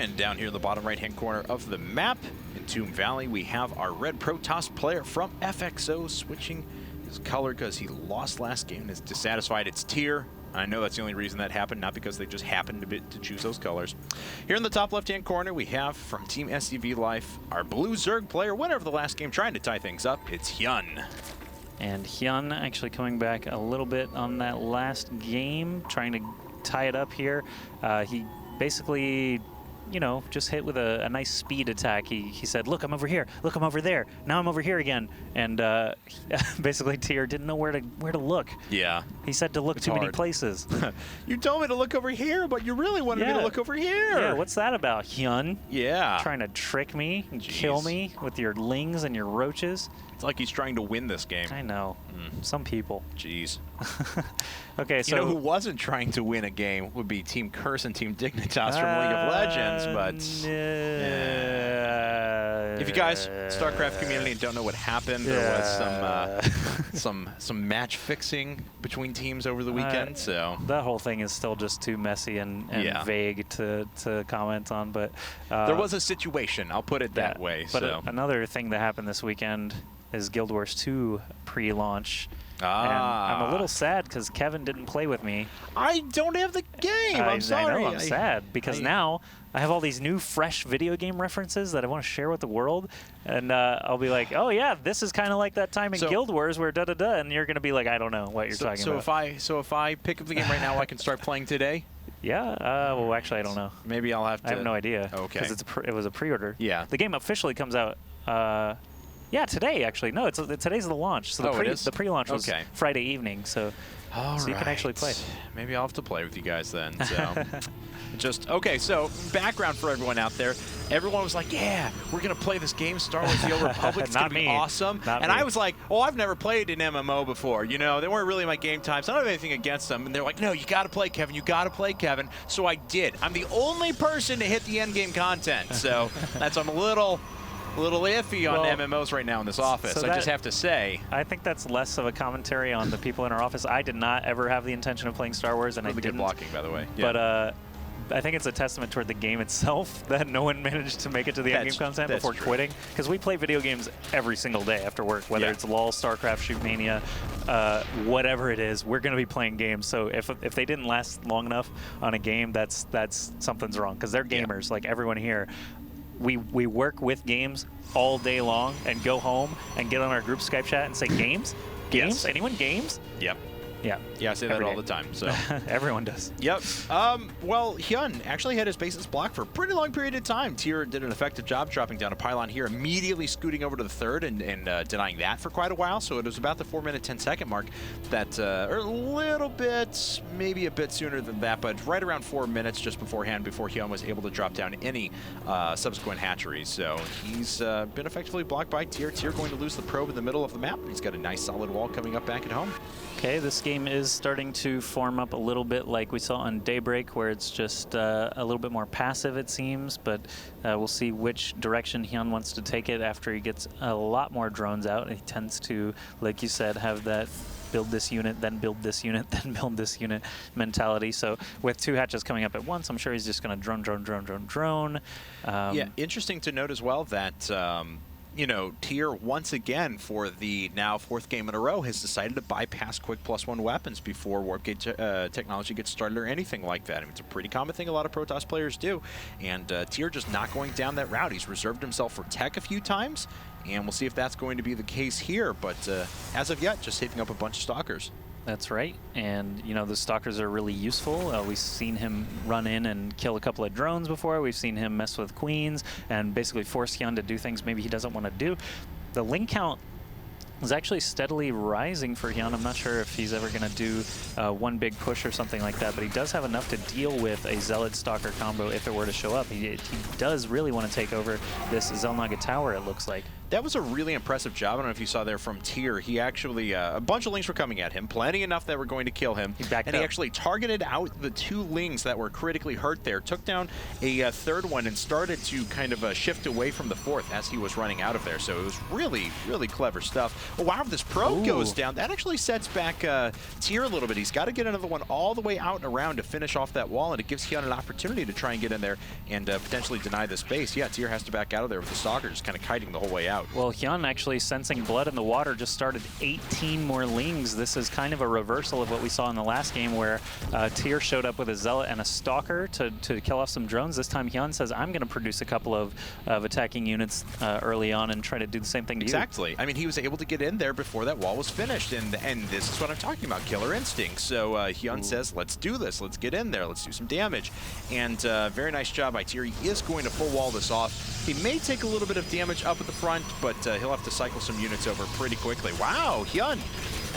And down here in the bottom right-hand corner of the map, in Tomb Valley, we have our red Protoss player from FXO switching his color because he lost last game and is dissatisfied. It's TSL. I know that's the only reason that happened, not because they just happened to choose those colors. Here in the top left-hand corner, we have from Team SCV Life, our blue Zerg player, winner of the last game, trying to tie things up. It's HyuN. And HyuN actually coming back a little bit on that last game, trying to tie it up here. He basically, you know, just hit with a nice speed attack. He said, look, I'm over here. Look, I'm over there. Now I'm over here again. And basically TSL didn't know where to look. Yeah. He said to look too many places. You told me to look over here, but you really wanted me to look over here. Yeah, what's that about, HyuN? Yeah. Trying to trick me and kill me with your lings and your roaches. It's like he's trying to win this game. I know. Some people. Jeez. Okay, so... You know who wasn't trying to win a game would be Team Curse and Team Dignitas from League of Legends, but... If you guys, StarCraft community, don't know what happened, there was some match fixing between teams over the weekend, so... That whole thing is still just too messy and vague to comment on, but... there was a situation, I'll put it that way. But so. Another thing that happened this weekend is Guild Wars 2 pre-launch. And I'm a little sad because Kevin didn't play with me. I don't have the game. I'm sorry. I know, I'm sad because now I have all these new, fresh video game references that I want to share with the world. And I'll be like, oh, yeah, this is kind of like that time in Guild Wars where da-da-da. And you're going to be like, I don't know what you're talking about. So if I pick up the game right now, I can start playing today? Yeah. Well, actually, I don't know. Maybe I'll have to. I have no idea. Okay. Because it was a pre-order. Yeah. The game officially comes out. Yeah, today actually. No, today's the launch. So the pre-launch was Friday evening. So you can actually play. Maybe I'll have to play with you guys then. So okay. So background for everyone out there. Everyone was like, "Yeah, we're gonna play this game, Star Wars: The Old Republic. It's gonna be awesome." And I was like, "Oh, I've never played an MMO before. You know, they weren't really my game types. I don't have anything against them." And they're like, "No, you got to play, Kevin. You got to play, Kevin." So I did. I'm the only person to hit the end game content. So I'm a little iffy on MMOs right now in this office, I just have to say. I think that's less of a commentary on the people in our office. I did not ever have the intention of playing Star Wars, and really I didn't. Good blocking, by the way. Yeah. But I think it's a testament toward the game itself that no one managed to make it to the end game content before quitting. Because we play video games every single day after work, whether it's LOL, StarCraft, Shoot Mania, whatever it is, we're going to be playing games. So if they didn't last long enough on a game, that's something's wrong. Because they're gamers, like everyone here. We work with games all day long and go home and get on our group Skype chat and say, games? Games? Anyone games? Yep. Yeah. Yeah, I say that all the time. So everyone does. Yep. Well, HyuN actually had his bases blocked for a pretty long period of time. TSL did an effective job dropping down a pylon here, immediately scooting over to the third and denying that for quite a while. So it was about the 4-minute, 10-second mark that, or a little bit, maybe a bit sooner than that, but right around 4 minutes just beforehand before HyuN was able to drop down any subsequent hatcheries. So he's been effectively blocked by TSL. TSL going to lose the probe in the middle of the map. He's got a nice solid wall coming up back at home. Okay, this game is starting to form up a little bit like we saw on Daybreak, where it's just a little bit more passive, it seems, but we'll see which direction HyuN wants to take it after he gets a lot more drones out. He tends to, like you said, have that build this unit, then build this unit, then build this unit mentality. So with 2 hatches coming up at once, I'm sure he's just going to drone. Yeah, interesting to note as well that you know, TSL once again for the now 4th game in a row has decided to bypass quick +1 weapons before warp gate technology gets started or anything like that. I mean, it's a pretty common thing a lot of Protoss players do, and TSL just not going down that route. He's reserved himself for tech a few times, and we'll see if that's going to be the case here, but as of yet, just saving up a bunch of Stalkers. That's right, and you know the Stalkers are really useful. We've seen him run in and kill a couple of drones before. We've seen him mess with queens and basically force HyuN to do things maybe he doesn't want to do. The link count is actually steadily rising for HyuN. I'm not sure if he's ever going to do one big push or something like that, but he does have enough to deal with a Zealot Stalker combo if it were to show up. He does really want to take over this Xel'Naga Tower, it looks like. That was a really impressive job. I don't know if you saw there from TSL. He actually, a bunch of Lings were coming at him, plenty enough that were going to kill him. He backed and up. He actually targeted out the 2 Lings that were critically hurt there, took down a third one, and started to kind of shift away from the 4th as he was running out of there. So it was really, really clever stuff. Oh, wow, this probe goes down. That actually sets back TSL a little bit. He's got to get another one all the way out and around to finish off that wall, and it gives HyuN an opportunity to try and get in there and potentially deny the space. Yeah, TSL has to back out of there with the Stalker just kind of kiting the whole way out. Well, HyuN actually sensing blood in the water just started 18 more Lings. This is kind of a reversal of what we saw in the last game where TSL showed up with a Zealot and a Stalker to kill off some drones. This time HyuN says, I'm going to produce a couple of attacking units early on and try to do the same thing to you. Exactly. I mean, he was able to get in there before that wall was finished, and this is what I'm talking about, killer instinct. So HyuN says, let's do this. Let's get in there. Let's do some damage. And very nice job by TSL. He is going to full wall this off. He may take a little bit of damage up at the front, but he'll have to cycle some units over pretty quickly. Wow, HyuN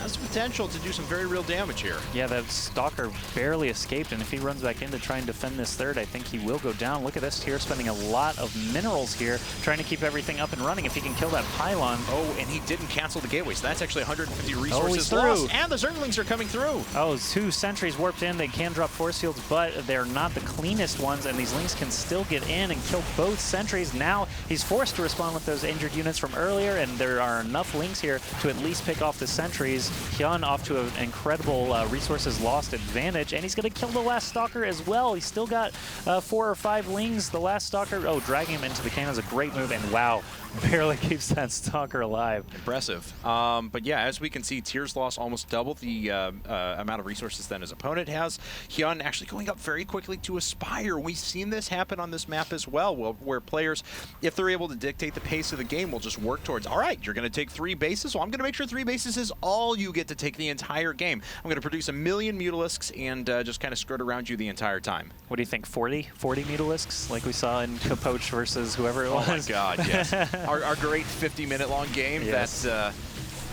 has the potential to do some very real damage here. Yeah, that Stalker barely escaped, and if he runs back in to try and defend this third, I think he will go down. Look at this TSL spending a lot of minerals here, trying to keep everything up and running. If he can kill that pylon. Oh, and he didn't cancel the gateway, so that's actually 150 resources lost. And the Zerglings are coming through. Oh, 2 sentries warped in. They can drop force fields, but they're not the cleanest ones, and these Lings can still get in and kill both sentries. Now he's forced to respond with those injured units from earlier, and there are enough Lings here to at least pick off the sentries. HyuN off to an incredible resources lost advantage, and he's going to kill the last Stalker as well. He's still got 4 or 5 Lings. The last Stalker, oh, dragging him into the cannon is a great move, and wow, barely keeps that Stalker alive. Impressive. But yeah, as we can see, TSL's lost almost double the amount of resources than his opponent has. HyuN actually going up very quickly to Aspire. We've seen this happen on this map as well, where players, if they're able to dictate the pace of the game, will just work towards, all right, you're going to take 3 bases, well, I'm going to make sure 3 bases is all you get to take the entire game. I'm going to produce 1 million mutalisks and just kind of skirt around you the entire time. What do you think, 40 mutalisks, like we saw in Capoche versus whoever it was? Oh my god, yes. Our great 50-minute-long game that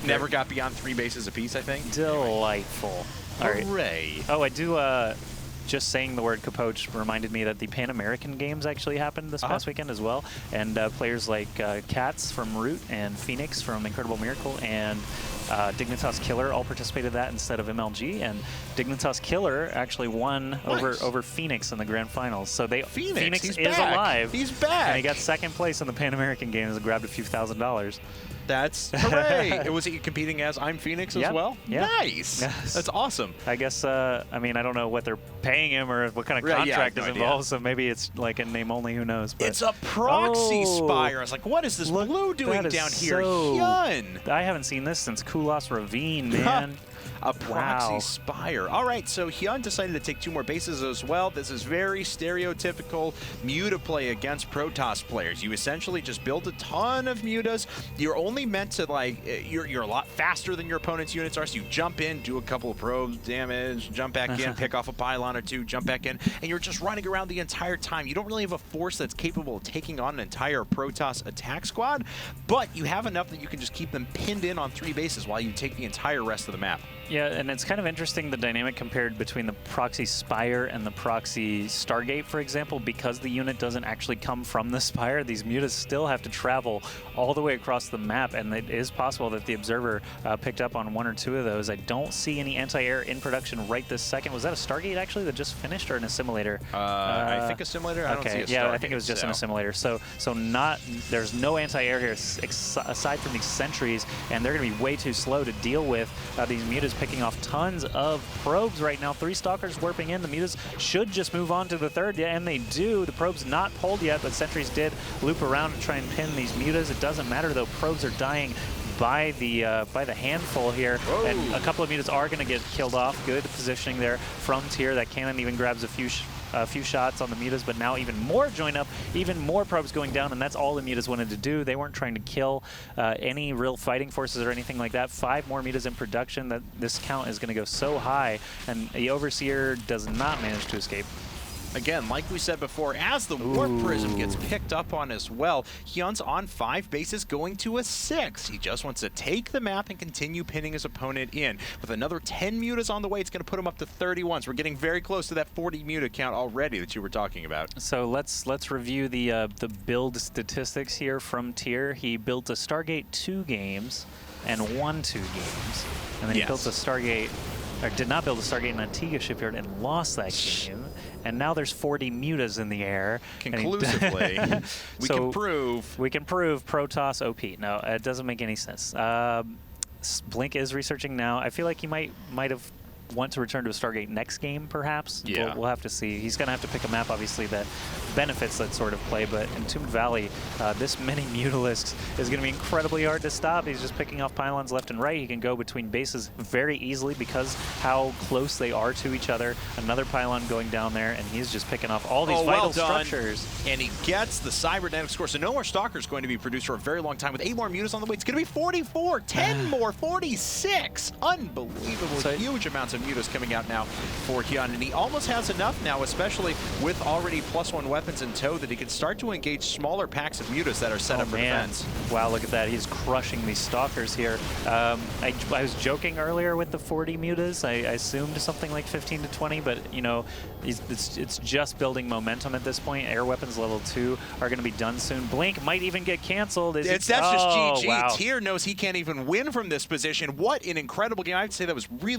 never got beyond 3 bases apiece, I think. Delightful. All right. Hooray. Oh, I do, just saying the word Capoche reminded me that the Pan American Games actually happened this past weekend as well. And players like Katz from Root and Phoenix from Incredible Miracle and Dignitas Killer all participated in that instead of MLG, and Dignitas Killer actually won over Phoenix in the grand finals. So Phoenix is alive. He's back. And he got 2nd place in the Pan American Games and grabbed a few $1,000s. That's hooray! Was he competing as I'm Phoenix as well? Yeah. Nice. Yes. That's awesome. I guess, I mean, I don't know what they're paying him or what kind of contract is involved, so maybe it's like a name only, who knows. But it's a proxy spire. I was like, what is this blue doing down here? HyuN! I haven't seen this since Kulas Ravine, man. A proxy spire. All right, so HyuN decided to take 2 more bases as well. This is very stereotypical Muta play against Protoss players. You essentially just build a ton of Mutas. You're only meant to, like, you're a lot faster than your opponent's units are, so you jump in, do a couple of probes, damage, jump back in, pick off a pylon or 2, jump back in, and you're just running around the entire time. You don't really have a force that's capable of taking on an entire Protoss attack squad, but you have enough that you can just keep them pinned in on 3 bases while you take the entire rest of the map. Yeah, and it's kind of interesting, the dynamic compared between the proxy Spire and the proxy Stargate, for example, because the unit doesn't actually come from the Spire. These Mutas still have to travel all the way across the map, and it is possible that the Observer picked up on 1 or 2 of those. I don't see any anti-air in production right this second. Was that a Stargate, actually, that just finished, or an assimilator? I think assimilator. I don't see a Stargate. Yeah, I think it was just an assimilator. So there's no anti-air here aside from these sentries, and they're going to be way too slow to deal with these Mutas picking off tons of probes right now. 3 Stalkers warping in. The Mutas should just move on to the third, and they do. The probe's not pulled yet, but sentries did loop around to try and pin these Mutas. It doesn't matter, though. Probes are dying by the handful here. Whoa. And a couple of Mutas are going to get killed off. Good positioning there from TSL. That cannon even grabs a few shots on the Mutas, but now even more join up, even more probes going down, and that's all the Mutas wanted to do. They weren't trying to kill any real fighting forces or anything like that. 5 more Mutas in production. That this count is going to go so high, and the Overseer does not manage to escape. Again, like we said before, as the Warp Prism gets picked up on as well, HyuN's on 5 bases going to a 6. He just wants to take the map and continue pinning his opponent in. With another 10 mutas on the way, it's going to put him up to 31. So we're getting very close to that 40 muta count already that you were talking about. So let's review the build statistics here from Tear. He built a Stargate 2 games and won 2 games. And then he built a Stargate, or did not build a Stargate in Antigua Shipyard and lost that game. And now there's 40 mutas in the air. Conclusively, we can prove. We can prove Protoss OP. No, it doesn't make any sense. Blink is researching now. I feel like he might have want to return to a Stargate next game, perhaps. Yeah. We'll have to see. He's going to have to pick a map, obviously, that benefits that sort of play. But Entombed Valley, this many mutalisks is going to be incredibly hard to stop. He's just picking off pylons left and right. He can go between bases very easily because how close they are to each other. Another pylon going down there, and he's just picking off all these vital structures. And he gets the cybernetic score. So no more Stalkers going to be produced for a very long time. With 8 more mutas on the way, it's going to be 44, 10 more, 46. Unbelievable, so huge amounts of mutas coming out now for HyuN, and he almost has enough now, especially with already +1 weapons in tow, that he can start to engage smaller packs of mutas that are set up for defense. Wow, look at that. He's crushing these Stalkers here. I was joking earlier with the 40 mutas. I assumed something like 15 to 20, but you know, it's just building momentum at this point. Air weapons level 2 are going to be done soon. Blink might even get canceled. That's just GG. Wow. Tear knows he can't even win from this position. What an incredible game. I'd say that was really